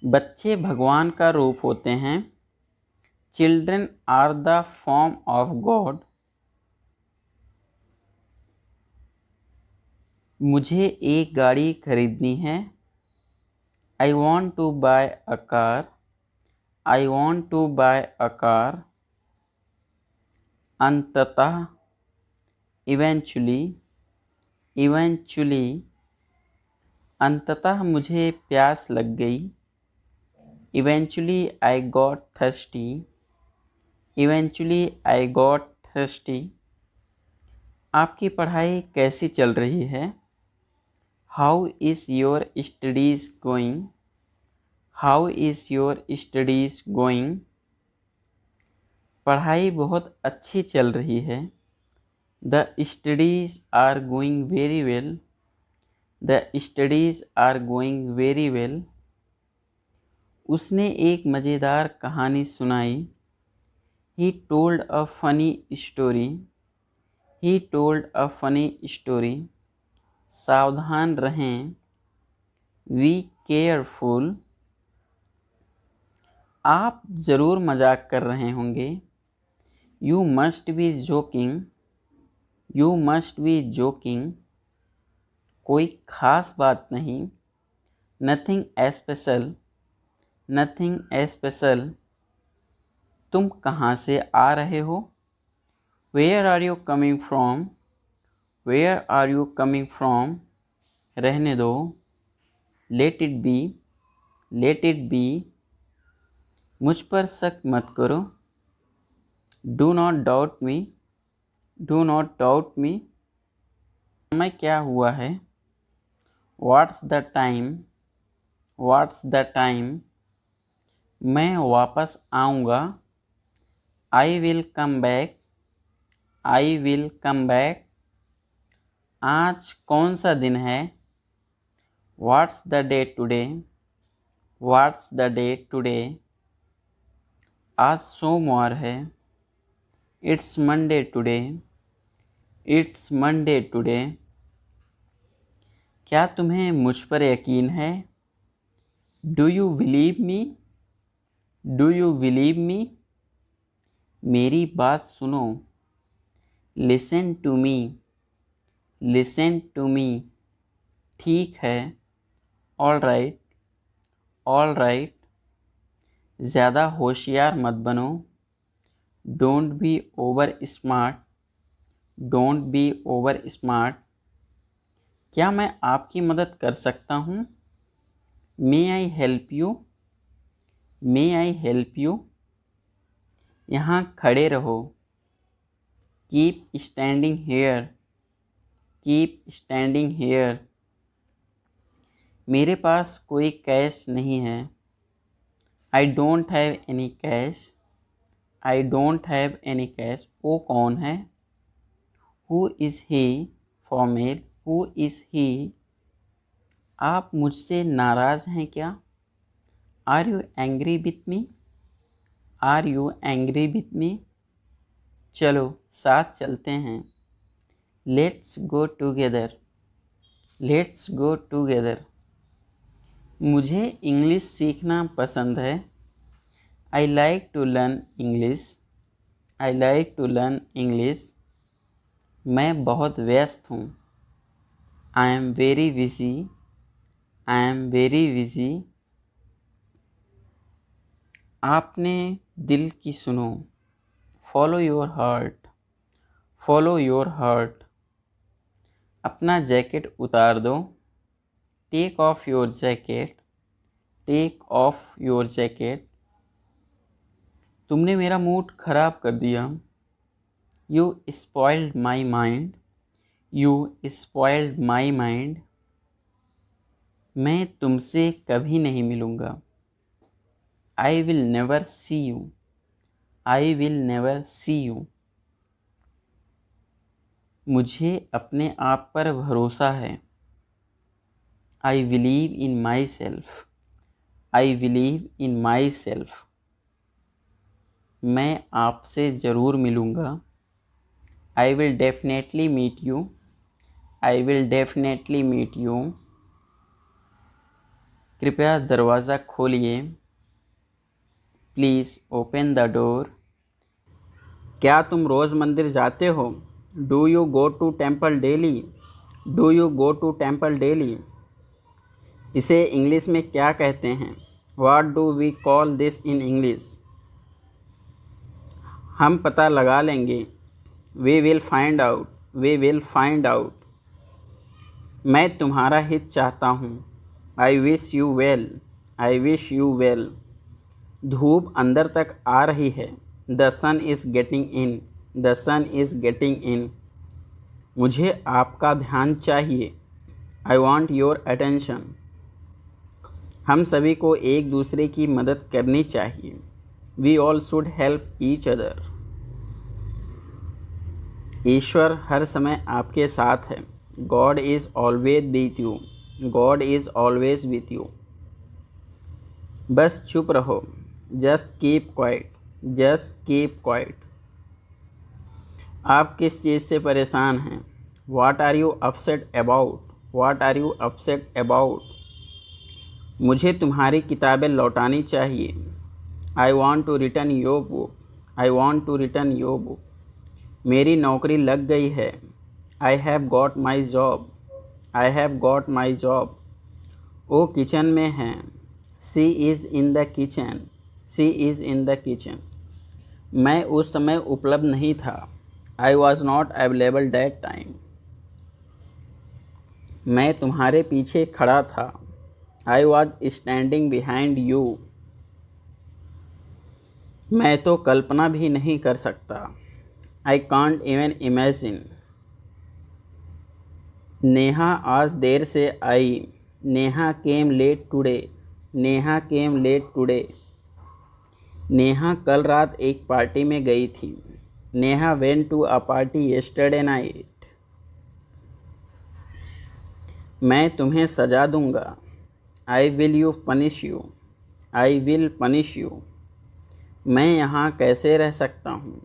बच्चे भगवान का रूप होते हैं। Children are the form of god. मुझे एक गाड़ी खरीदनी है। I want to buy a car. I want to buy a car. अंततः, इवेंचुअली, इवेंचुअली, अंततः मुझे प्यास लग गई। Eventually I got thirsty. Eventually I got thirsty. आपकी पढ़ाई कैसी चल रही है? How is your studies going? How is your studies going? पढ़ाई बहुत अच्छी चल रही है। The studies are going very well. The studies are going very well. उसने एक मज़ेदार कहानी सुनाई। He told a funny story. He told a funny story. सावधान रहें। Be careful. आप ज़रूर मजाक कर रहे होंगे। You must be joking. You must be joking. कोई ख़ास बात नहीं। Nothing special. Nothing special. तुम कहाँ से आ रहे हो? Where are you coming from? Where are you coming from? रहने दो। Let it be. Late it be. मुझ पर शक मत करो। Do not doubt me. Do not doubt me. समय क्या हुआ है? What's the time? What's the time? मैं वापस आऊँगा। I will come back. I will come back. आज कौन सा दिन है? What's the day today? What's the day today? आज सोमवार है। It's Monday today. It's Monday today. क्या तुम्हें मुझ पर यकीन है? Do you believe me? Do you believe me? मेरी बात सुनो। Listen to me. Listen to me. ठीक है। All right. All right. ज़्यादा होशियार मत बनो। Don't be over smart. Don't be over smart. क्या मैं आपकी मदद कर सकता हूँ? May I help you? May I help you? यहाँ खड़े रहो। Keep standing here. Keep standing here. मेरे पास कोई कैश नहीं है। I don't have any cash. I don't have any cash. वो कौन है? Who is he? Formal. Who is he? आप मुझसे नाराज़ हैं क्या? Are you angry with me? Are you angry with me? चलो साथ चलते हैं। Let's go together. Let's go together. मुझे इंग्लिश सीखना पसंद है। I like to learn English. I like to learn English. मैं बहुत व्यस्त हूँ। I am very busy. I am very busy. आपने दिल की सुनो। Follow your heart. Follow your heart. अपना जैकेट उतार दो। Take off your jacket. Take off your jacket. तुमने मेरा मूड खराब कर दिया। You spoiled my mind. You spoiled my mind. मैं तुमसे कभी नहीं मिलूँगा। I will never see you. I will never see you. मुझे अपने आप पर भरोसा है। I believe in myself. I believe in myself. मैं आपसे ज़रूर मिलूँगा। I will definitely meet you. I will definitely meet you. कृपया दरवाज़ा खोलिए। Please open the door. क्या तुम रोज़ मंदिर जाते हो? Do you go to temple daily? Do you go to temple daily? इसे इंग्लिश में क्या कहते हैं? What do we call this in English? हम पता लगा लेंगे। We will find out. We will find out. मैं तुम्हारा हित चाहता हूँ। I wish you well. I wish you well. धूप अंदर तक आ रही है। The sun is getting in. The sun is getting in. मुझे आपका ध्यान चाहिए। I want your attention. हम सभी को एक दूसरे की मदद करनी चाहिए। We all should help each other. ईश्वर हर समय आपके साथ है। God is always with you. God is always with you. बस चुप रहो। Just keep quiet. Just keep quiet. आप किस चीज़ से परेशान हैं? What are you upset about? What are you upset about? मुझे तुम्हारी किताबें लौटानी चाहिए। I want to return your book. I want to return your book. मेरी नौकरी लग गई है। I have got my job. I have got my job. वो किचन में हैं। She is in the kitchen. She is in the kitchen. मैं उस समय उपलब्ध नहीं था। I was not available that time. मैं तुम्हारे पीछे खड़ा था। I was standing behind you. मैं तो कल्पना भी नहीं कर सकता। I can't even imagine. Neha आज देर से आई। Neha came late today. Neha came late today. Neha कल रात एक पार्टी में गई थी। Neha went to a party yesterday night. मैं तुम्हें सजा दूंगा। I will you punish you. I will punish you. मैं यहाँ कैसे रह सकता हूँ?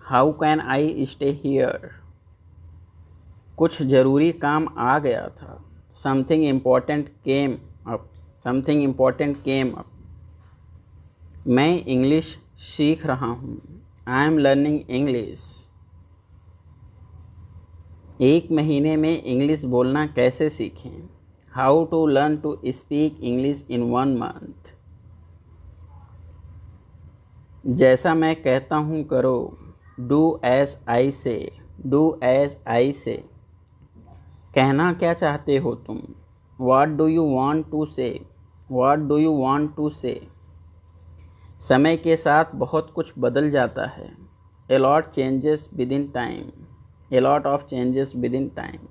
How can I stay here? कुछ ज़रूरी काम आ गया था। Something important came up. Something important came up. मैं इंग्लिश सीख रहा हूँ। I am learning English. एक महीने में इंग्लिश बोलना कैसे सीखें? How to learn to speak English in 1 month. जैसा मैं कहता हूँ करो। डू एज आई से। डू एज आई से। कहना क्या चाहते हो तुम? What do you want to say? What do you want to say? समय के साथ बहुत कुछ बदल जाता है। A lot changes within time. A lot of changes within time.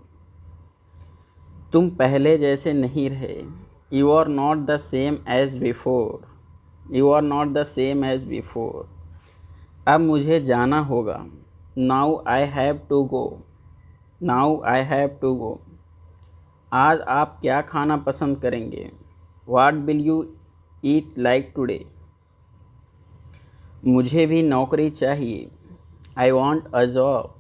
तुम पहले जैसे नहीं रहे। You are not the same as before. You are not the same as before. अब मुझे जाना होगा। Now I have to go. Now I have to गो। आज आप क्या खाना पसंद करेंगे? What will you eat like today? मुझे भी नौकरी चाहिए। I want a job.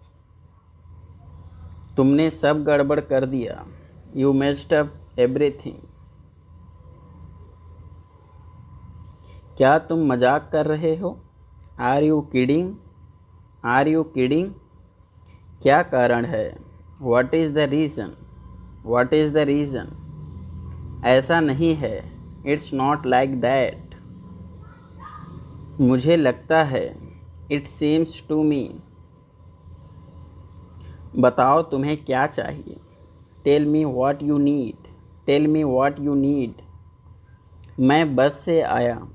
तुमने सब गड़बड़ कर दिया। You messed up everything. क्या तुम मजाक कर रहे हो? Are you kidding? Are you kidding? क्या कारण है? What is the reason? What is the reason? ऐसा नहीं है। It's not like that. मुझे लगता है। It seems to me. बताओ तुम्हें क्या चाहिए? Tell me what you need. Tell me what you need. मैं बस से आया।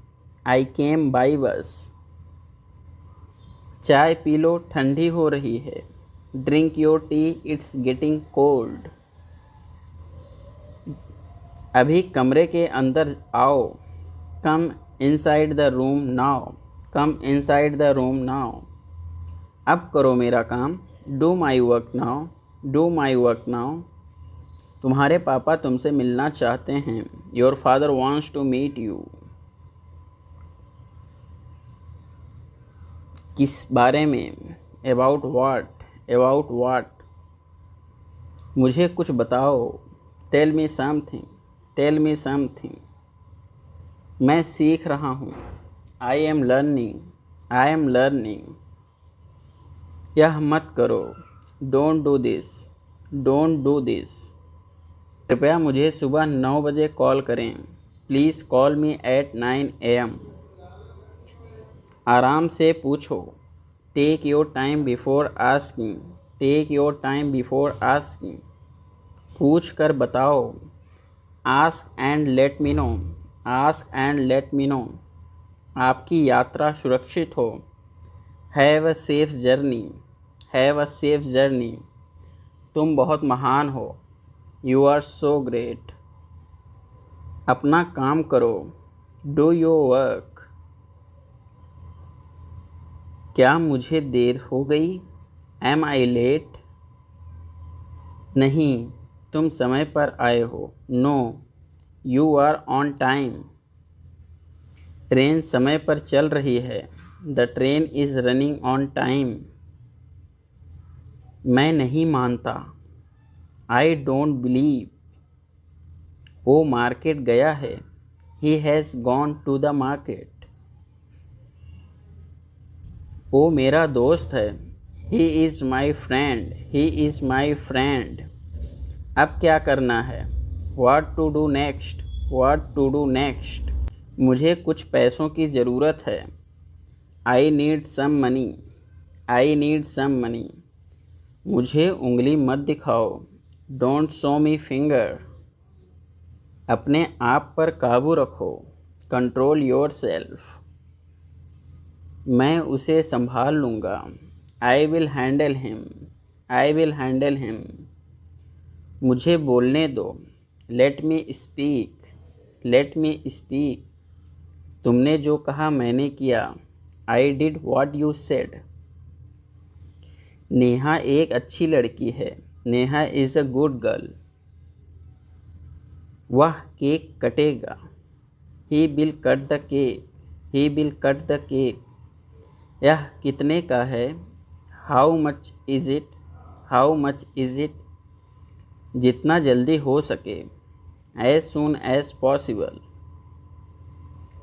आई केम बाई बस। चाय पी लो, ठंडी हो रही है। Drink your tea, it's getting cold. अभी कमरे के अंदर आओ। Come inside the room now. Come inside the room now. अब करो मेरा काम। Do my work now. Do my work now. तुम्हारे पापा तुमसे मिलना चाहते हैं। Your father wants to meet you. किस बारे में? About what? About what? मुझे कुछ बताओ। Tell me something. Tell me something. मैं सीख रहा हूँ। I am learning. I am learning. यह मत करो। Don't do this. Don't do this. कृपया मुझे सुबह 9 बजे कॉल करें। Please call me at 9 AM। आराम से पूछो। Take your time before asking. Take your time before asking. पूछ कर बताओ। Ask and let me know. Ask and let me know. आपकी यात्रा सुरक्षित हो। Have a safe journey. Have a safe journey. तुम बहुत महान हो। You are so great. अपना काम करो। Do your work. क्या मुझे देर हो गई? Am I late? नहीं, तुम समय पर आए हो। No, you are on time. Train समय पर चल रही है। The train is running on time. मैं नहीं मानता। I don't believe. वो मार्केट गया है। He has gone to the market. वो मेरा दोस्त है। He is my friend. He is my friend. अब क्या करना है? What to do next? What to do next? मुझे कुछ पैसों की ज़रूरत है। I need some money. I need some money. मुझे उंगली मत दिखाओ। Don't show me finger. अपने आप पर काबू रखो। Control yourself. मैं उसे संभाल लूँगा। I will handle him. I will handle him. मुझे बोलने दो। Let me speak. Let me speak. तुमने जो कहा मैंने किया। I did what you said. Neha एक अच्छी लड़की है। Neha is a good girl. वह केक कटेगा। He will cut the cake. He will cut the cake. यह कितने का है? How much is it? How much is it? जितना जल्दी हो सके। As soon as possible.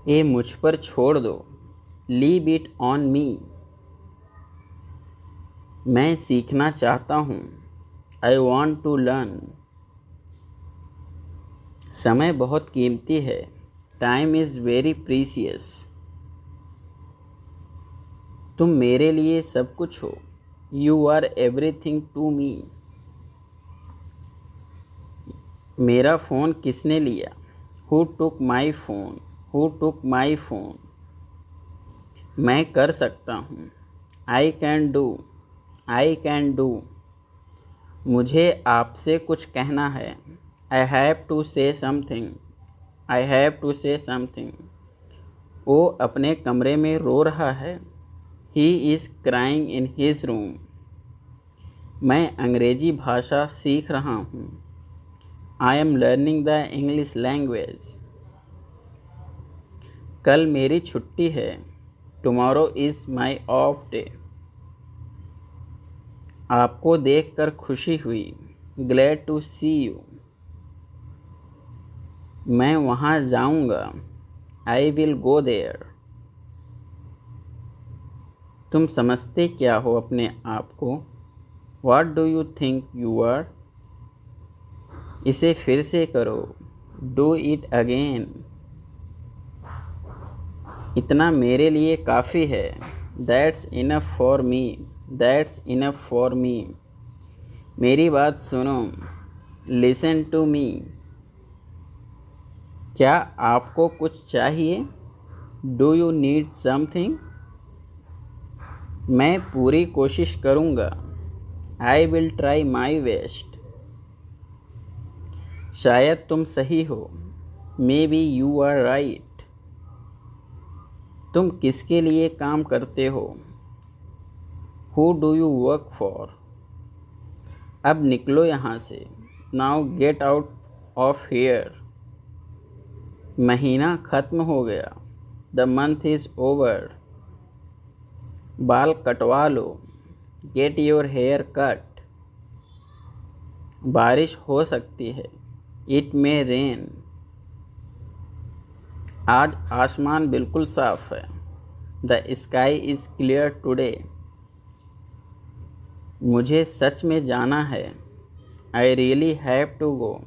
ये मुझ पर छोड़ दो। Leave it on me. मैं सीखना चाहता हूँ। I want to learn. समय बहुत कीमती है। Time is very precious. तुम मेरे लिए सब कुछ हो। You are everything to me. मेरा फ़ोन किसने लिया? Who took my phone? Who took my phone? मैं कर सकता हूँ। I can do. I can do. मुझे आपसे कुछ कहना है। I have to say something. I have to say something. वो अपने कमरे में रो रहा है। He is crying in his room. मैं अंग्रेजी भाषा सीख रहा हूँ। I am learning the English language. कल मेरी छुट्टी है। Tomorrow is my off day. आपको देखकर खुशी हुई। Glad to see you. मैं वहाँ जाऊँगा। I will go there. तुम समझते क्या हो अपने आप को? What do you think you are? इसे फिर से करो। Do it again. इतना मेरे लिए काफ़ी है। That's enough for me. That's enough for me. मेरी बात सुनो। Listen to me. क्या आपको कुछ चाहिए? Do you need something? मैं पूरी कोशिश करूँगा। I will try my best. शायद तुम सही हो। Maybe you are right. तुम किसके लिए काम करते हो? Who do you work for? अब निकलो यहाँ से। Now get out of here. महीना ख़त्म हो गया। The month is over. बाल कटवा लो। Get your hair cut. बारिश हो सकती है। It may rain. आज आसमान बिल्कुल साफ है। The sky is clear today. मुझे सच में जाना है। I really have to go.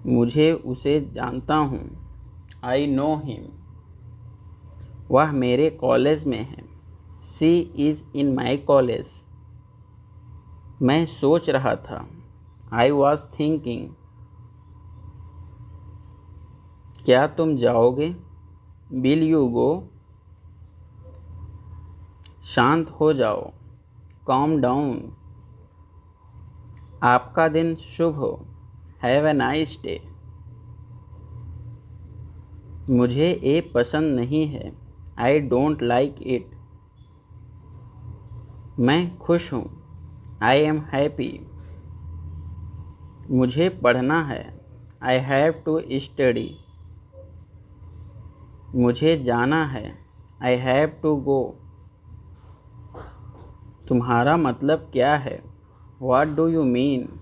मुझे उसे जानता हूँ। I know him. वह मेरे कॉलेज में है। She is in my college. मैं सोच रहा था। I was thinking. क्या तुम जाओगे? Will you go? शांत हो जाओ। Calm down. आपका दिन शुभ हो। Have a nice day. मुझे ये पसंद नहीं है। I don't like it. मैं खुश हूँ। I am happy. मुझे पढ़ना है। I have to study. मुझे जाना है। I have to go. तुम्हारा मतलब क्या है? What do you mean?